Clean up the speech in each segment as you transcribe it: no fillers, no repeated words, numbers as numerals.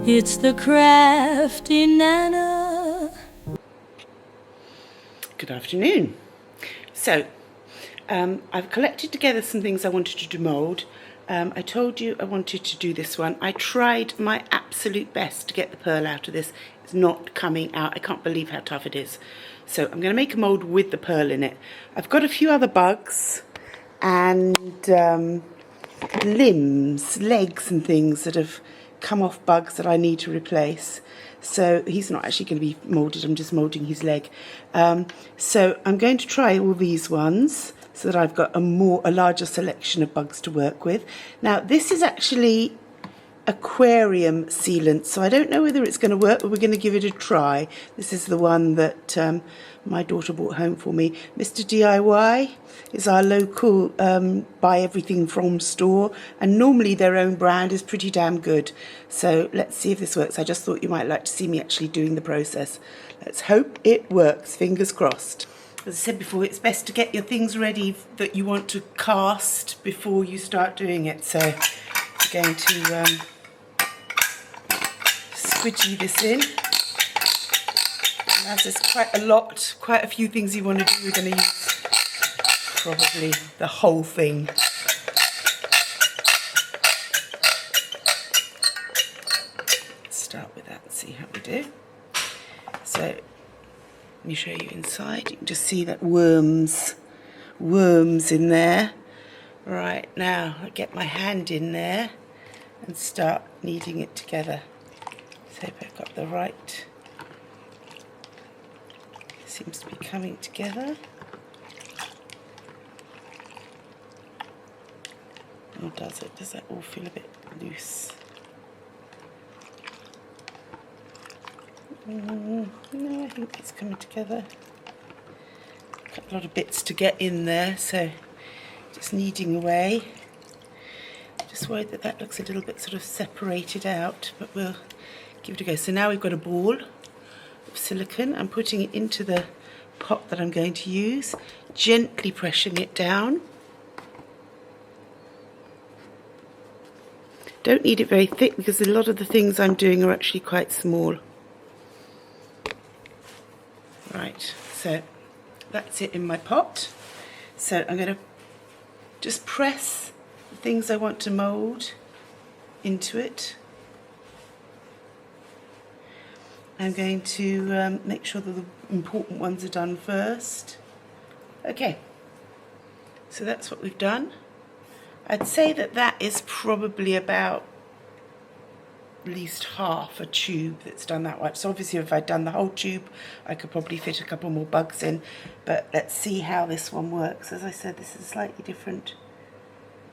It's the crafty Nana. Good afternoon. So, I've collected together some things I wanted to mould. I told you I wanted to do this one. I tried my absolute best to get the pearl out of this. It's not coming out. I can't believe how tough it is. So I'm going to make a mould with the pearl in it. I've got a few other bugs and limbs, legs and things that have come off bugs that I need to replace. So he's not actually going to be moulded, I'm just moulding his leg. So I'm going to try all these ones so that I've got a larger selection of bugs to work with. Now this is actually aquarium sealant, so I don't know whether it's going to work, but we're going to give it a try. This is the one that my daughter brought home for me. Mr. DIY is our local buy everything from store, and normally their own brand is pretty damn good. So let's see if this works. I just thought you might like to see me actually doing the process. Let's hope it works, fingers crossed. As I said before, it's best to get your things ready that you want to cast before you start doing it. So I'm going to squidgy this in. And as there's quite a few things you want to do, we're going to use probably the whole thing. Let's start with that and see how we do. So let me show you inside. You can just see that worms in there. Right, now I get my hand in there and start kneading it together. So hope I've got the right. Seems to be coming together. Or does it? Does that all feel a bit loose? No, I think it's coming together. Got a lot of bits to get in there, so just kneading away. Just worried that that looks a little bit sort of separated out, but we'll give it a go. So now we've got a ball of silicone. I'm putting it into the pot that I'm going to use, gently pressing it down. Don't need it very thick because a lot of the things I'm doing are actually quite small. Right, so that's it in my pot. So I'm going to just press the things I want to mould into it. I'm going to make sure that the important ones are done first. Okay, so that's what we've done. I'd say that that is probably about at least half a tube that's done that way. So obviously if I'd done the whole tube, I could probably fit a couple more bugs in, but let's see how this one works. As I said, this is slightly different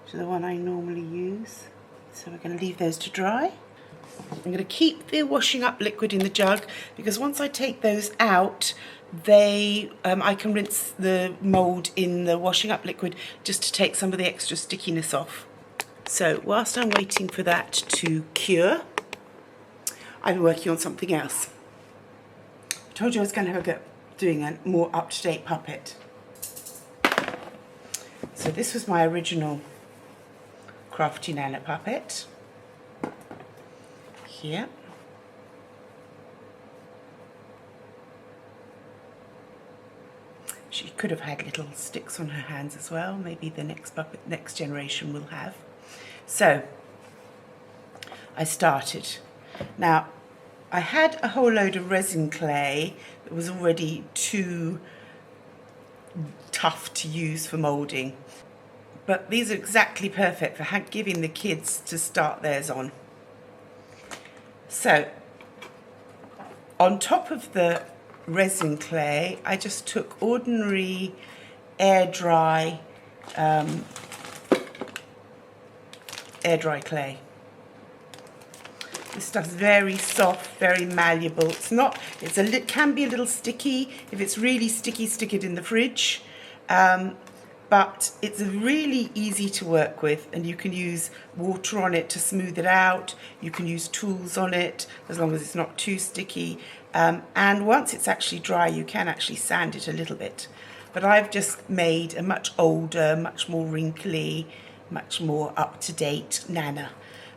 to the one I normally use. So we're going to leave those to dry. I'm going to keep the washing up liquid in the jug because once I take those out, I can rinse the mould in the washing up liquid just to take some of the extra stickiness off. So whilst I'm waiting for that to cure, I'm working on something else. I told you I was going to have a go at doing a more up-to-date puppet. So this was my original Crafty Nana puppet. Here. She could have had little sticks on her hands as well. Maybe the next generation will have. So I started. Now I had a whole load of resin clay that was already too tough to use for moulding, but these are exactly perfect for giving the kids to start theirs on. So on top of the resin clay, I just took ordinary air dry clay. This stuff's very soft, very malleable. It can be a little sticky. If it's really sticky, stick it in the fridge. But it's really easy to work with, and you can use water on it to smooth it out. You can use tools on it as long as it's not too sticky. And once it's actually dry, you can actually sand it a little bit. But I've just made a much older, much more wrinkly, much more up-to-date Nana.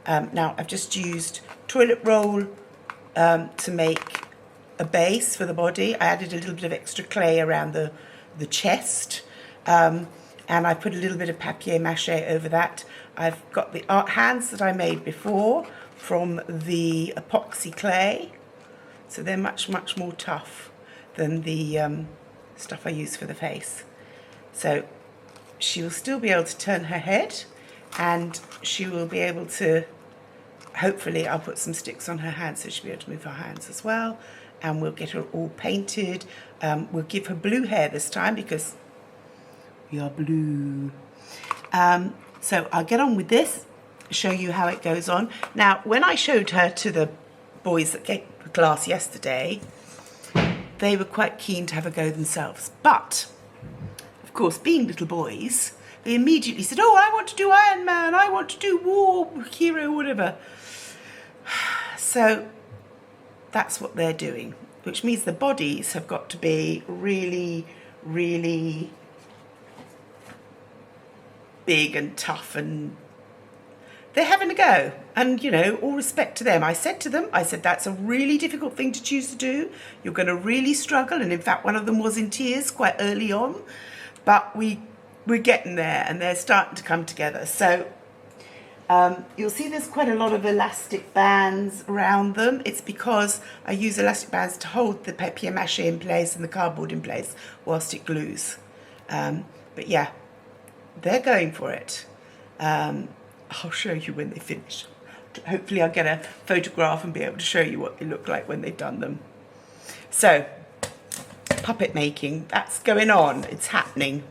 Now I've just used toilet roll to make a base for the body. I added a little bit of extra clay around the chest, and I put a little bit of papier-mâché over that. I've got the art hands that I made before from the epoxy clay, so they're much more tough than the stuff I use for the face. So she will still be able to turn her head, and she will be able to, hopefully I'll put some sticks on her hands so she'll be able to move her hands as well, and we'll get her all painted. We'll give her blue hair this time because we are blue. So I'll get on with this, show you how it goes on. Now, when I showed her to the boys that came to class yesterday, they were quite keen to have a go themselves. But, of course, being little boys, they immediately said, oh, I want to do Iron Man, I want to do War Hero, whatever. So that's what they're doing, which means the bodies have got to be really big and tough, and they're having a go. And, you know, all respect to them. I said to them, that's a really difficult thing to choose to do. You're going to really struggle. And in fact, one of them was in tears quite early on, but we're getting there, and they're starting to come together. So you'll see there's quite a lot of elastic bands around them. It's because I use elastic bands to hold the papier-mâché in place and the cardboard in place whilst it glues. But yeah, they're going for it. I'll show you when they finish. Hopefully I'll get a photograph and be able to show you what they look like when they've done them. So, puppet making, that's going on, it's happening.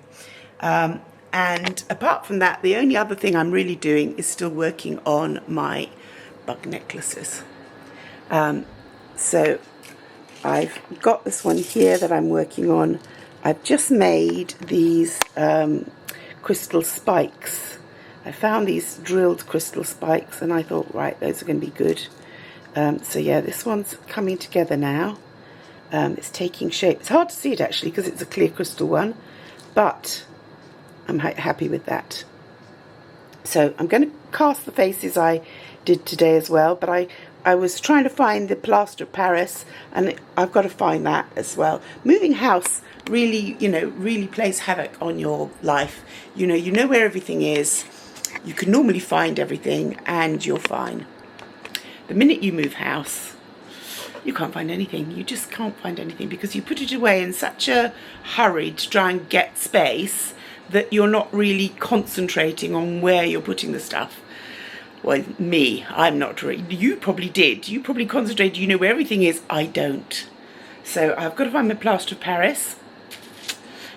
And apart from that, the only other thing I'm really doing is still working on my bug necklaces. So I've got this one here that I'm working on. I've just made these crystal spikes. I found these drilled crystal spikes and I thought, right, those are going to be good. So yeah, this one's coming together now. It's taking shape. It's hard to see it actually because it's a clear crystal one, but I'm happy with that. So I'm going to cast the faces I did today as well, but I was trying to find the plaster of Paris, and I've got to find that as well. Moving house really, really plays havoc on your life. You know where everything is. You can normally find everything and you're fine. The minute you move house, you can't find anything. You just can't find anything because you put it away in such a hurry to try and get space that you're not really concentrating on where you're putting the stuff. Well, I'm not really. You probably did. You probably concentrated. You know where everything is. I don't. So I've got to find my plaster of Paris.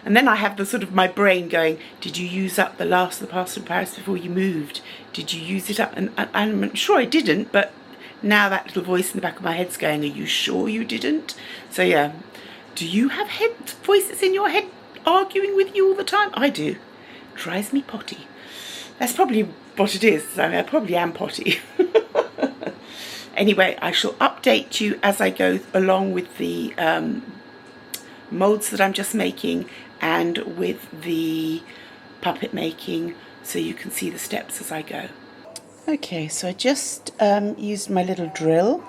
And then I have the sort of my brain going, did you use up the last of the plaster of Paris before you moved? Did you use it up? And I'm sure I didn't, but now that little voice in the back of my head's going, are you sure you didn't? So yeah, do you have voices in your head arguing with you all the time? I do. Drives me potty. That's probably what it is. I mean, I probably am potty. Anyway, I shall update you as I go along with the molds that I'm just making and with the puppet making, so you can see the steps as I go. Okay, so I just used my little drill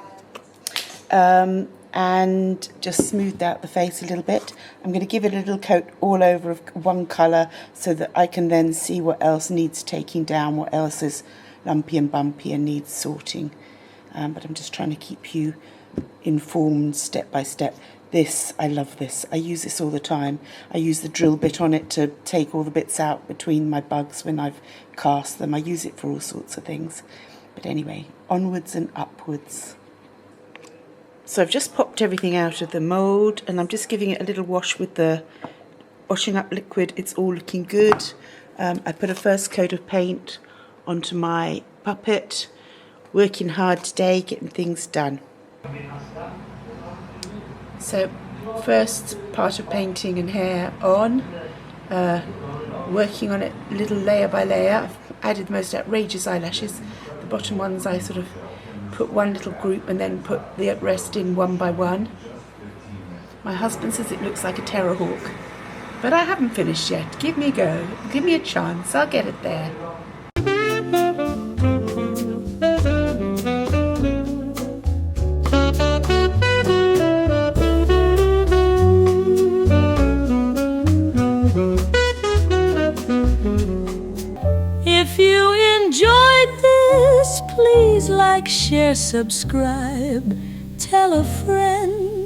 and just smoothed out the face a little bit. I'm going to give it a little coat all over of one colour so that I can then see what else needs taking down, what else is lumpy and bumpy and needs sorting. But I'm just trying to keep you informed step by step. I love this. I use this all the time. I use the drill bit on it to take all the bits out between my bugs when I've cast them. I use it for all sorts of things. But anyway, onwards and upwards. So I've just popped everything out of the mould and I'm just giving it a little wash with the washing up liquid. It's all looking good. I put a first coat of paint onto my puppet. Working hard today, getting things done. So first part of painting and hair on, working on it little layer by layer. I've added the most outrageous eyelashes. The bottom ones I sort of put one little group and then put the rest in one by one. My husband says it looks like a terror hawk, but I haven't finished yet. Give me a go, give me a chance, I'll get it there. please like, share, subscribe, tell a friend.